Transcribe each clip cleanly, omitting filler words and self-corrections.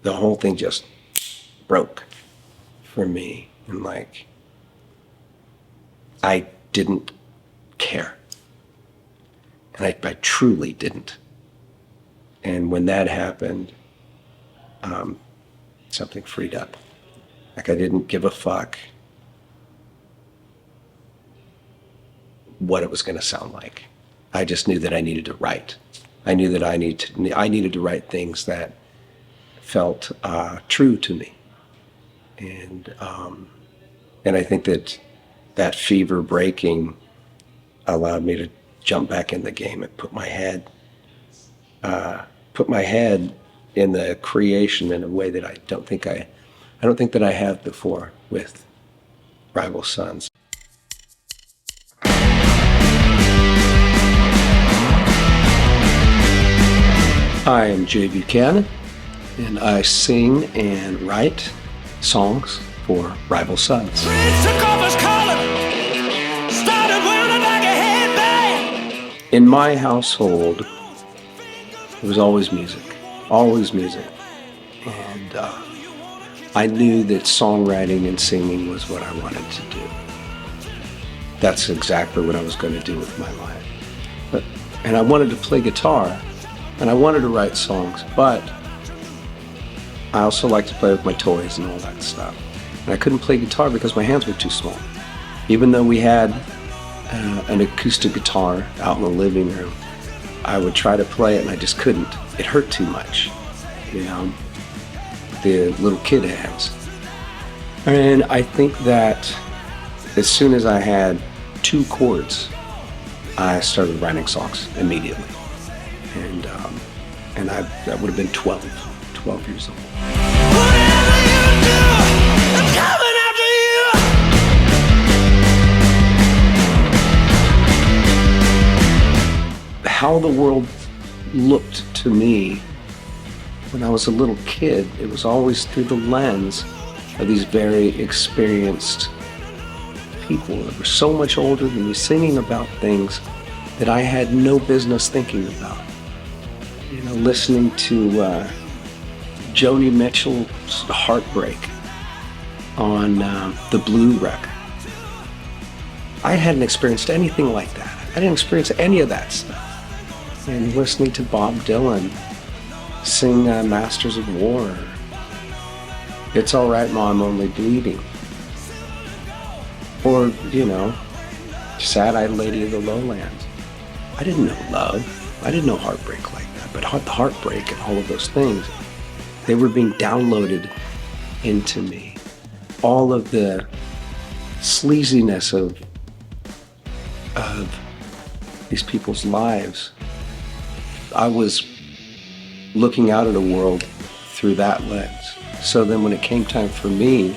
the whole thing just broke for me. And like, I didn't care. And I truly didn't. And when that happened, something freed up. Like, I didn't give a fuck what it was going to sound like. I just knew that I needed to write. I knew that I needed to write things that felt true to me. And I think that fever breaking allowed me to jump back in the game and put my head in the creation in a way that I don't think that I have before with Rival Sons. I am Jay Buchanan, and I sing and write songs for Rival Sons. In my household, there was always music. And I knew that songwriting and singing was what I wanted to do. That's exactly what I was going to do with my life. And I wanted to play guitar, and I wanted to write songs, but I also like to play with my toys and all that stuff. And I couldn't play guitar because my hands were too small. Even though we had an acoustic guitar out in the living room, I would try to play it and I just couldn't. It hurt too much, the little kid hands. And I think that as soon as I had 2 chords, I started writing songs immediately. And I would have been 12 years old. Whatever you do, I'm coming after you. How the world looked to me when I was a little kid, it was always through the lens of these very experienced people that were so much older than me, singing about things that I had no business thinking about. Listening to Joni Mitchell's Heartbreak on the Blue record. I hadn't experienced anything like that. I didn't experience any of that stuff. And listening to Bob Dylan sing Masters of War, It's All Right Ma, I'm Only Bleeding. Or, Sad-Eyed Lady of the Lowlands. I didn't know love. I didn't know heartbreak like that. But the heartbreak and all of those things, they were being downloaded into me. All of the sleaziness of these people's lives, I was looking out at a world through that lens. So then when it came time for me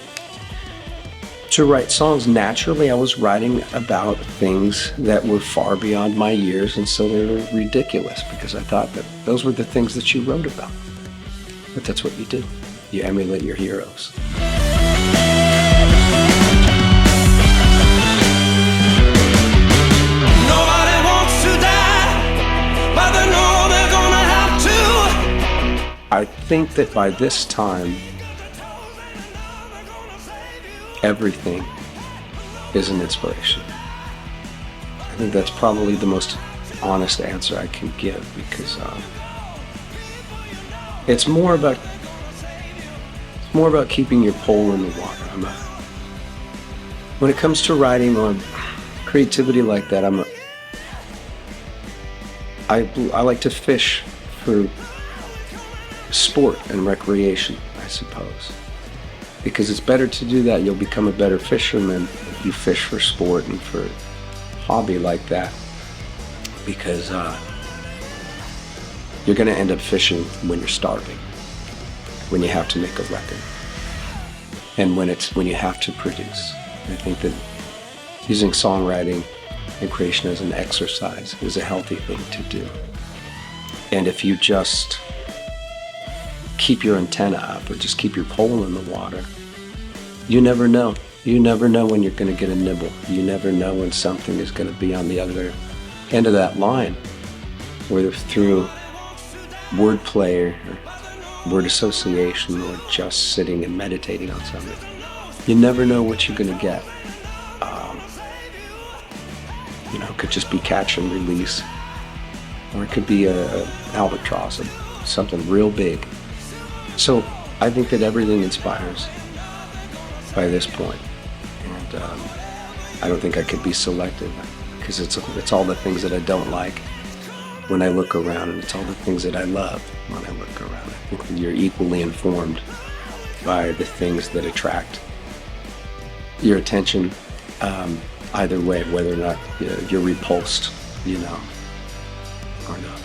to write songs, naturally I was writing about things that were far beyond my years, and so they were ridiculous because I thought that those were the things that you wrote about. But that's what you do. You emulate your heroes. Nobody wants to die, but they know they're gonna have to. I think that by this time, everything is an inspiration. I think that's probably the most honest answer I can give, because it's more about keeping your pole in the water. When it comes to writing or creativity like that, I like to fish for sport and recreation, I suppose. Because it's better to do that. You'll become a better fisherman if you fish for sport and for hobby like that. Because you're going to end up fishing when you're starving, when you have to make a record, and when you have to produce. I think that using songwriting and creation as an exercise is a healthy thing to do. And if you just keep your antenna up or just keep your pole in the water, you never know. You never know when you're going to get a nibble. You never know when something is going to be on the other end of that line, whether through wordplay or word association or just sitting and meditating on something. You never know what you're going to get. It could just be catch and release, or it could be a albatross, something real big. So I think that everything inspires by this point, and I don't think I could be selective, because it's all the things that I don't like when I look around, and it's all the things that I love when I look around. I think that you're equally informed by the things that attract your attention, either way, whether or not you're repulsed, or not.